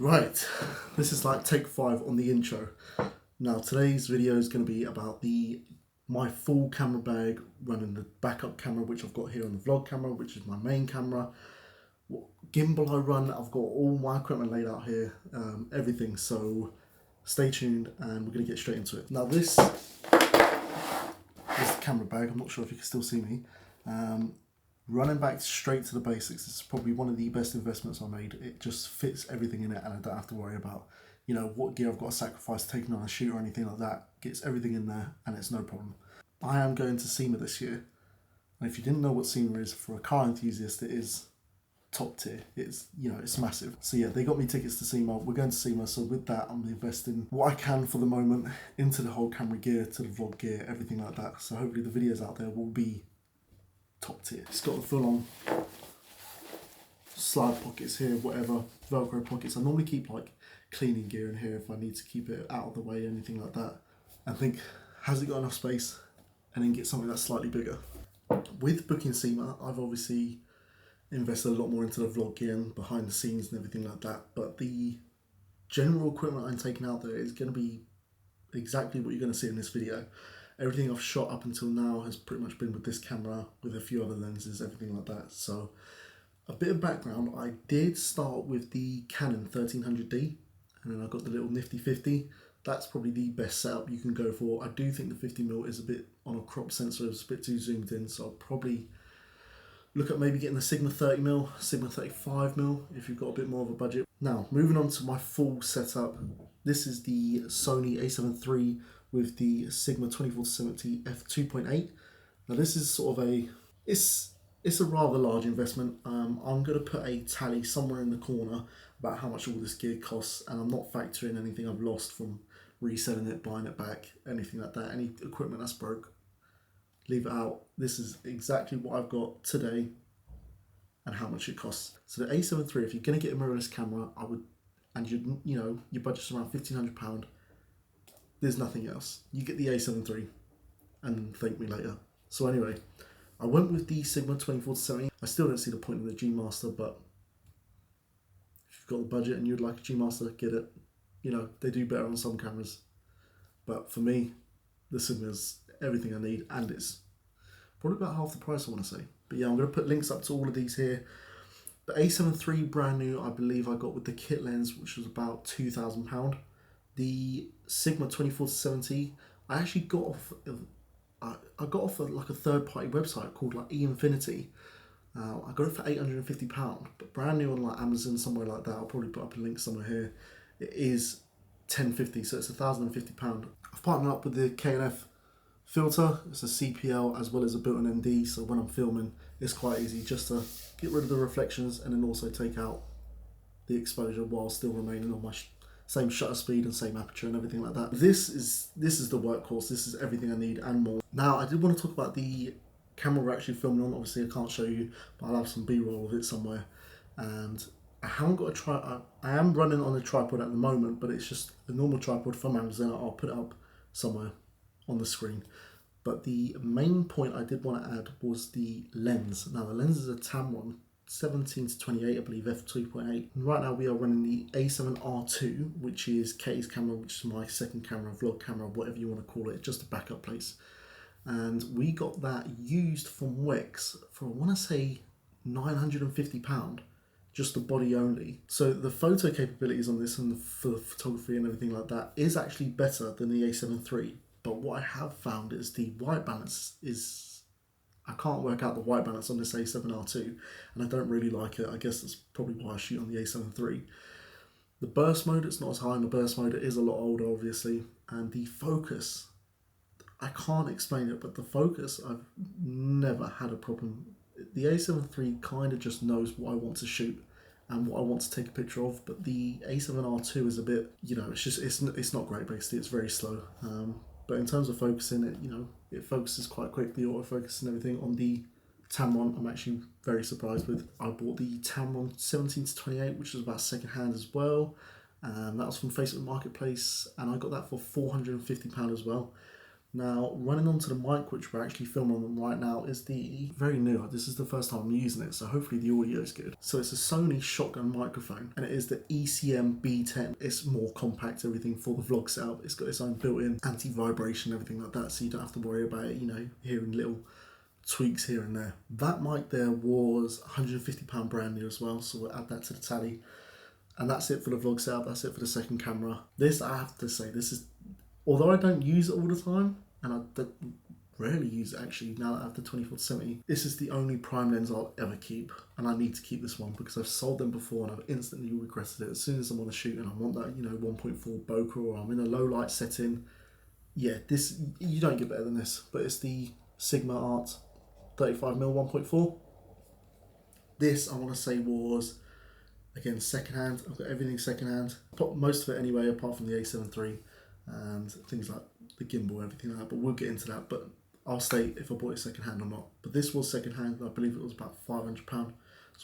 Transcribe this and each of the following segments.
Right, this is like take 5 on the intro. Now today's video is going to be about my full camera bag, running the backup camera which I've got here on the vlog camera, which is my main camera, what gimbal I run. I've got all my equipment laid out here, everything, so stay tuned and we're going to get straight into it. Now this is the camera bag. I'm not sure if you can still see me. Running back straight to the basics, it's probably one of the best investments I made. It just fits everything in it and I don't have to worry about, you know, what gear I've got to sacrifice taking on a shoot or anything like that. Gets everything in there and it's no problem. I am going to SEMA this year, and if you didn't know what SEMA is, for a car enthusiast, it is top tier. It's, you know, it's massive. So yeah, they got me tickets to SEMA. We're going to SEMA, so with that I'm investing what I can for the moment into the whole camera gear, to the vlog gear, everything like that. So hopefully the videos out there will be top tier. It's got the full on slide pockets here, whatever, Velcro pockets. I normally keep like cleaning gear in here if I need to keep it out of the way, anything like that. And think, has it got enough space? And then get something that's slightly bigger. With booking SEMA, I've obviously invested a lot more into the vlog gear and behind the scenes and everything like that, but the general equipment I'm taking out there is going to be exactly what you're going to see in this video. Everything I've shot up until now has pretty much been with this camera, with a few other lenses, everything like that. So a bit of background, I did start with the Canon 1300D, and then I got the little nifty 50. That's probably the best setup you can go for. I do think the 50mm is a bit on a crop sensor, it's a bit too zoomed in, so I'll probably look at maybe getting the Sigma 30mm, Sigma 35mm if you've got a bit more of a budget. Now, moving on to my full setup. This is the Sony A7III with the Sigma 24-70 f2.8. Now this is sort of it's a rather large investment. I'm going to put a tally somewhere in the corner about how much all this gear costs, and I'm not factoring anything I've lost from reselling it, buying it back, anything like that. Any equipment that's broke, leave it out. This is exactly what I've got today and how much it costs. So the A7III, if you're going to get a mirrorless camera, I would, and you know your budget's around £1,500, there's nothing else. You get the A7III and thank me later. So anyway, I went with the Sigma 24-70. I still don't see the point of the G Master, but if you've got the budget and you'd like a G Master, get it. You know, they do better on some cameras. But for me, the Sigma's everything I need, and it's probably about half the price, I want to say. But yeah, I'm going to put links up to all of these here. The A7III brand new, I believe I got with the kit lens, which was about £2,000. The Sigma 24-70, I actually got off. I got off like a third-party website called like eInfinity. I got it for £850, but brand new on like Amazon, somewhere like that. I'll probably put up a link somewhere here. It is £1,050, so it's £1,050. I've partnered up with the K&F filter. It's a CPL as well as a built-in ND, so when I'm filming, it's quite easy just to get rid of the reflections and then also take out the exposure while still remaining on my same shutter speed and same aperture and everything like that. This is the workhorse. This is everything I need and more. Now, I did want to talk about the camera we're actually filming on. Obviously, I can't show you, but I'll have some B-roll of it somewhere. And I haven't got a tripod. I am running on a tripod at the moment, but it's just a normal tripod from Amazon. I'll put it up somewhere on the screen. But the main point I did want to add was the lens. Now, the lens is a Tamron 17-28, I believe, f2.8. Right now we are running the A7RII, which is Katie's camera, which is my second camera, vlog camera, whatever you want to call it, just a backup place. And we got that used from Wex for, I want to say, £950, just the body only. So the photo capabilities on this and for the photography and everything like that is actually better than the A7III. But what I have found is the white balance is, I can't work out the white balance on this A7R2, and I don't really like it. I guess that's probably why I shoot on the A7III. The burst mode, it's not as high in the burst mode. It is a lot older, obviously. And the focus, I can't explain it, but the focus, I've never had a problem. The A7III kind of just knows what I want to shoot and what I want to take a picture of, but the A7R2 is a bit, you know, it's not great, basically. It's very slow. But in terms of focusing it, you know, it focuses quite quickly, autofocus and everything. On the Tamron, I'm actually very surprised with. I bought the Tamron 17-28, which was about second hand as well. And that was from Facebook Marketplace, and I got that for £450 as well. Now, running onto the mic, which we're actually filming on right now, is the very new. This is the first time I'm using it, so hopefully the audio is good. So it's a Sony shotgun microphone, and it is the ECM B10. It's more compact, everything for the vlog setup. It's got its own built-in anti-vibration, everything like that, so you don't have to worry about it, you know, hearing little tweaks here and there. That mic there was £150 brand new as well, so we'll add that to the tally. And that's it for the vlog setup, that's it for the second camera. This, I have to say, this is, although I don't use it all the time, and I rarely use it actually now that I have the 24-70, this is the only prime lens I'll ever keep, and I need to keep this one because I've sold them before and I've instantly regretted it. As soon as I'm on a shoot and I want that, you know, 1.4 bokeh, or I'm in a low light setting, yeah, this, you don't get better than this. But it's the Sigma Art 35mm 1.4. This, I want to say, was, again, secondhand. I've got everything secondhand, most of it anyway, apart from the A7 III and things like the gimbal, everything like that, but we'll get into that. But I'll state if I bought it secondhand or not. But this was secondhand, I believe it was about £500, so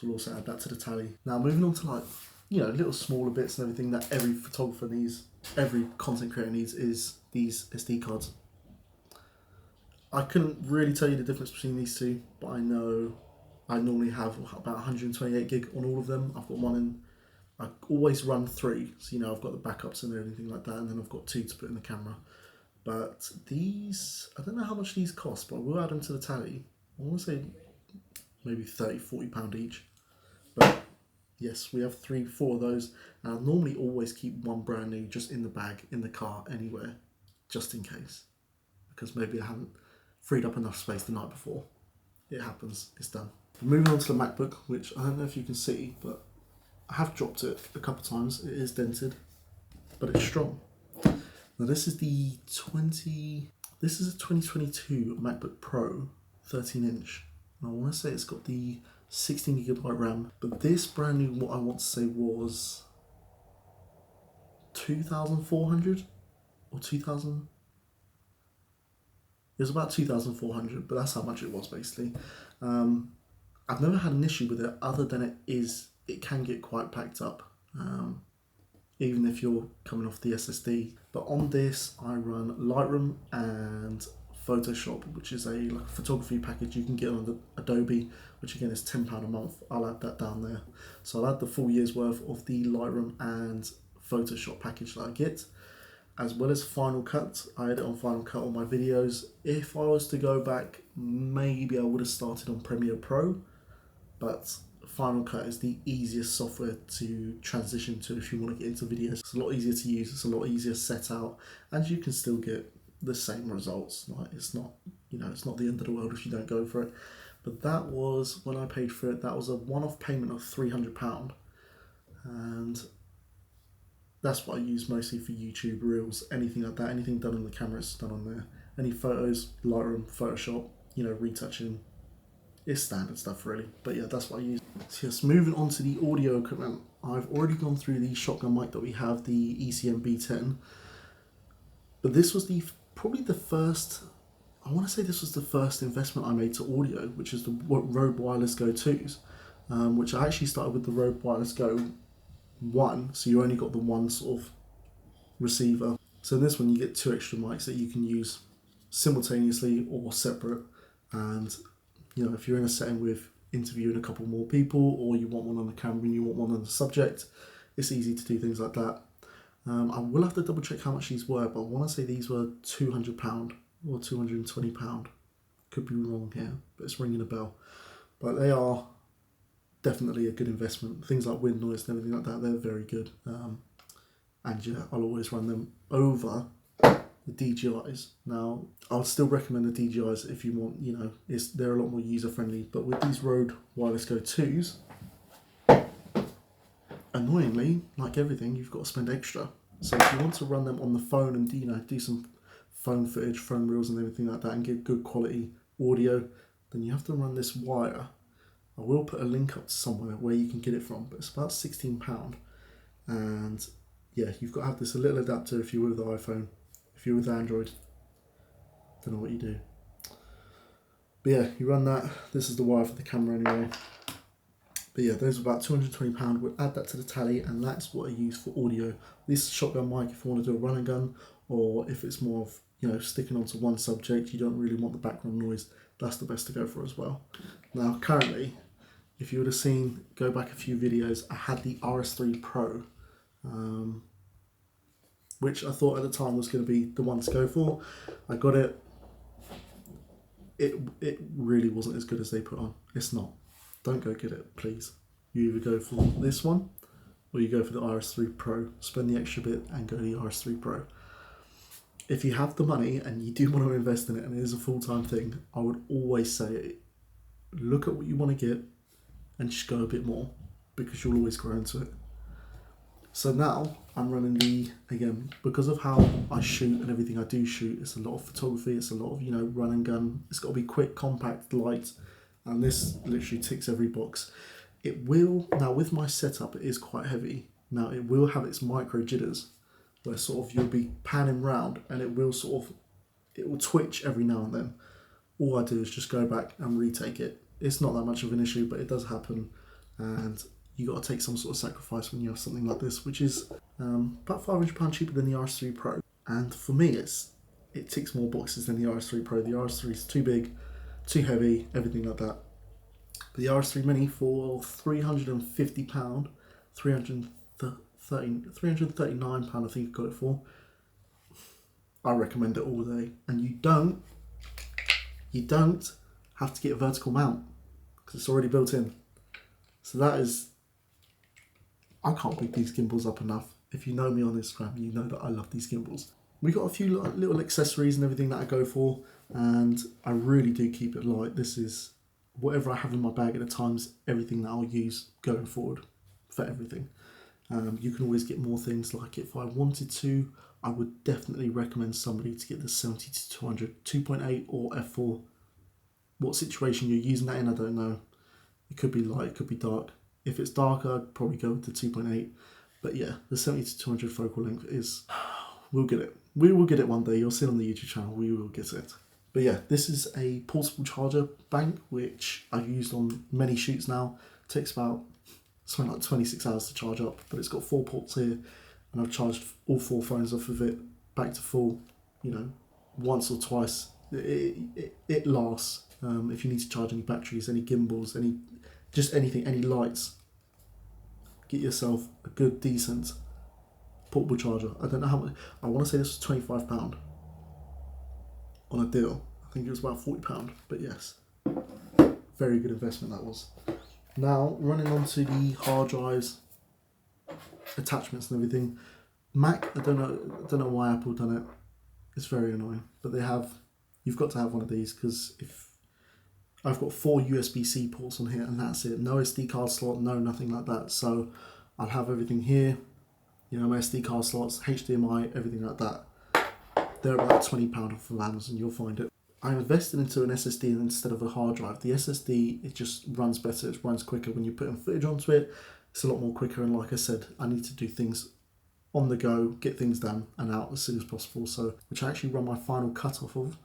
we'll also add that to the tally. Now moving on to, like, you know, little smaller bits and everything that every photographer needs, every content creator needs, is these SD cards. I couldn't really tell you the difference between these two, but I know I normally have about 128 gig on all of them. I've got one in, I always run 3, so you know, I've got the backups and everything like that, and then I've got 2 to put in the camera. But these, I don't know how much these cost, but we'll add them to the tally. I want to say maybe £30–40 each. But yes, we have 3–4 of those, and I normally always keep one brand new just in the bag, in the car, anywhere, just in case, because maybe I haven't freed up enough space the night before. It happens, it's done. Moving on to the MacBook, which I don't know if you can see, but I have dropped it a couple of times. It is dented, but it's strong. Now this is the 2022 MacBook Pro 13-inch. And I want to say it's got the 16GB RAM, but this brand new, what I want to say was 2,400 or 2,000. It was about 2,400, but that's how much it was basically. I've never had an issue with it other than it can get quite packed up, even if you're coming off the SSD. But on this, I run Lightroom and Photoshop, which is like a photography package you can get on the Adobe, which again is £10 a month. I'll add that down there. So I'll add the full year's worth of the Lightroom and Photoshop package that I get, as well as Final Cut. I edit on Final Cut all my videos. If I was to go back, maybe I would have started on Premiere Pro, but Final Cut is the easiest software to transition to if you want to get into videos. It's a lot easier to use, it's a lot easier to set out, and you can still get the same results. Like, it's not, you know, it's not the end of the world if you don't go for it. But that was, when I paid for it, that was a one-off payment of £300, and that's what I use mostly for YouTube, Reels, anything like that. Anything done on the camera is done on there. Any photos, Lightroom, Photoshop, you know, retouching. It's standard stuff really, but yeah, that's what I use. So yes, moving on to the audio equipment. I've already gone through the shotgun mic that we have, the ECM B10, but this was probably the first, I want to say this was the first investment I made to audio, which is the Rode Wireless Go 2s, which I actually started with the Rode Wireless Go 1, so you only got the one sort of receiver. So in this one you get 2 extra mics that you can use simultaneously or separate, and you know, if you're in a setting with interviewing a couple more people, or you want one on the camera and you want one on the subject, it's easy to do things like that. I will have to double check how much these were, but I want to say these were £200 or £220. Could be wrong here, but it's ringing a bell. But they are definitely a good investment. Things like wind noise and everything like that, they're very good. And yeah, I'll always run them over the DJIs. Now, I'll still recommend the DJIs if you want, you know, they're a lot more user friendly, but with these Rode Wireless Go 2s, annoyingly, like everything, you've got to spend extra. So if you want to run them on the phone and, you know, do some phone footage, phone reels and everything like that, and get good quality audio, then you have to run this wire. I will put a link up to somewhere where you can get it from, but it's about £16. And yeah, you've got to have this little adapter if you're with the iPhone. If you're with Android, don't know what you do. But yeah, you run that. This is the wire for the camera anyway. But yeah, those are about £220. We'll add that to the tally, and that's what I use for audio. This shotgun mic if you want to do a run and gun, or if it's more of sticking onto one subject, you don't really want the background noise, that's the best to go for as well. Now currently, if you would have seen, go back a few videos, I had the RS3 Pro, which I thought at the time was going to be the one to go for. I got it. It really wasn't as good as they put on. It's not. Don't go get it, please. You either go for this one, or you go for the RS3 Pro. Spend the extra bit and go to the RS3 Pro. If you have the money and you do want to invest in it and it is a full-time thing, I would always say look at what you want to get and just go a bit more, because you'll always grow into it. So now I'm running again, because of how I shoot and everything I do shoot, it's a lot of photography, it's a lot of, run and gun. It's got to be quick, compact, light, and this literally ticks every box. It will, now with my setup, it is quite heavy. Now it will have its micro jitters, where sort of you'll be panning round and it will twitch every now and then. All I do is just go back and retake it. It's not that much of an issue, but it does happen, and you got to take some sort of sacrifice when you have something like this, which is about £500 cheaper than the RS3 Pro. And for me, it ticks more boxes than the RS3 Pro. The RS3 is too big, too heavy, everything like that. But the RS3 Mini for £350, £339 I think I got it for. I recommend it all day. And you don't have to get a vertical mount, because it's already built in. So that is, I can't pick these gimbals up enough. If you know me on Instagram, you know that I love these gimbals. We got a few little accessories and everything that I go for, and I really do keep it light. This is whatever I have in my bag at the times, everything that I'll use going forward for everything. You can always get more things. Like if I wanted to, I would definitely recommend somebody to get the 70-200 2.8 or f4. What situation you're using that in, I don't know. It could be light, it could be dark. If it's darker, I'd probably go with the 2.8. But yeah, the 70-200 focal length is, we'll get it. We will get it one day. You'll see it on the YouTube channel. We will get it. But yeah, this is a portable charger bank, which I've used on many shoots now. It takes about something like 26 hours to charge up, but it's got 4 ports here, and I've charged all 4 phones off of it back to full, once or twice. It lasts. If you need to charge any batteries, any gimbals, anything, any lights, get yourself a good, decent portable charger. I don't know how much. I want to say this was £25 on a deal. I think it was about £40, but yes, very good investment that was. Now running on to the hard drives, attachments and everything. Mac, I don't know why Apple done it. It's very annoying, but you've got to have one of these, because if I've got 4 USB-C ports on here and that's it. No SD card slot, no nothing like that. So I'll have everything here, my SD card slots, HDMI, everything like that. They're about £20 off of Amazon, you'll find it. I invested into an SSD instead of a hard drive. The SSD, it just runs better, it runs quicker. When you're putting footage onto it, it's a lot more quicker, and like I said, I need to do things on the go, get things done and out as soon as possible. So, which I actually run my final cut off of.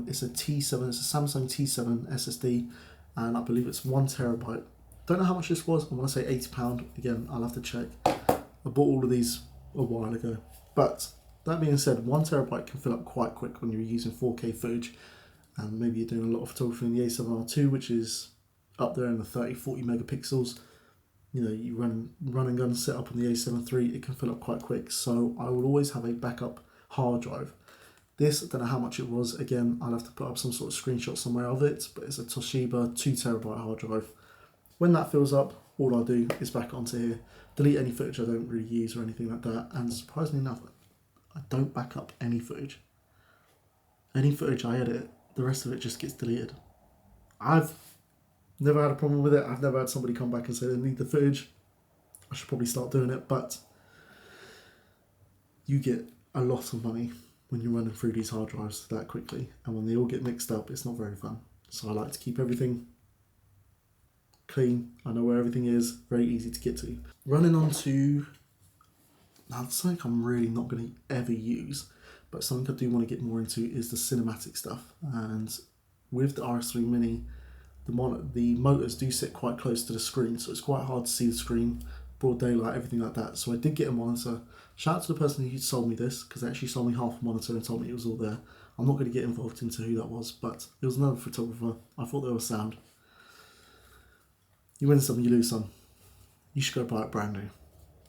It's a T7, it's a Samsung T7 SSD, and I believe it's 1 terabyte. Don't know how much this was. I want to say £80. Again, I'll have to check. I bought all of these a while ago. But that being said, 1 terabyte can fill up quite quick when you're using 4K footage, and maybe you're doing a lot of photography in the A7RII, which is up there in the 30-40 megapixels. You run and gun setup on the A7 III, it can fill up quite quick. So I will always have a backup hard drive. This, I don't know how much it was. Again, I'll have to put up some sort of screenshot somewhere of it, but it's a Toshiba 2 terabyte hard drive. When that fills up, all I'll do is back onto here, delete any footage I don't really use or anything like that, and surprisingly enough, I don't back up any footage. Any footage I edit, the rest of it just gets deleted. I've never had a problem with it. I've never had somebody come back and say they need the footage. I should probably start doing it, but you get a lot of money when you're running through these hard drives that quickly, and when they all get mixed up, it's not very fun. So I like to keep everything clean. I know where everything is, very easy to get to. Running on to, now something I'm really not going to ever use, but something I do want to get more into is the cinematic stuff. And with the RS3 Mini, the motors do sit quite close to the screen, so it's quite hard to see the screen, broad daylight, everything like that. So I did get a monitor. Shout out to the person who sold me this, because they actually sold me half a monitor and told me it was all there. I'm not going to get involved into who that was, but it was another photographer. I thought they were sound. You win some, you lose some. You should go buy it brand new.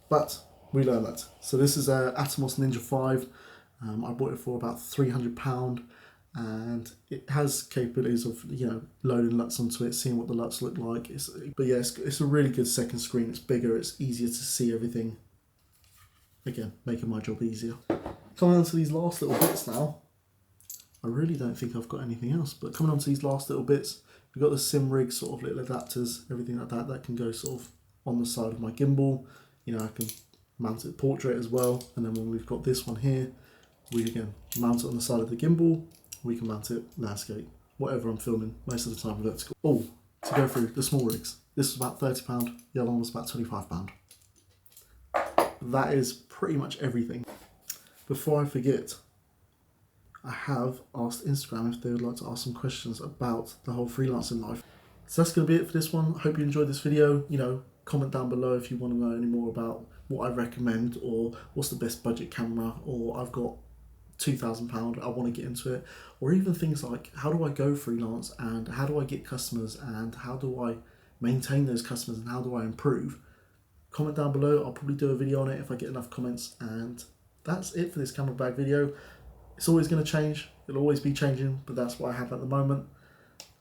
But we learned that. So this is a Atomos Ninja 5. I bought it for about £300, and it has capabilities of, you know, loading LUTs onto it, seeing what the LUTs look like. But yeah, it's a really good second screen. It's bigger, it's easier to see everything. Again, making my job easier. Coming on to these last little bits now. I really don't think I've got anything else, but coming on to these last little bits, we've got the A7RII sort of little adapters, everything like that, that can go sort of on the side of my gimbal. You know, I can mount it portrait as well, and then when we've got this one here, we again mount it on the side of the gimbal, we can mount it landscape, whatever I'm filming, most of the time vertical. Oh, to go through the small rigs, this was about £30, the other one was about £25. That is pretty much everything. Before I forget, I have asked Instagram if they would like to ask some questions about the whole freelancing life. So that's going to be it for this one. I hope you enjoyed this video. You know, comment down below if you want to know any more about what I recommend, or what's the best budget camera, or I've got £2,000, I want to get into it, or even things like how do I go freelance, and how do I get customers, and how do I maintain those customers, and how do I improve. Comment down below. I'll probably do a video on it if I get enough comments. And that's it for this camera bag video. It's always going to change, it'll always be changing, but that's what I have at the moment.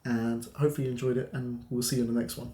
And hopefully you enjoyed it, and we'll see you in the next one.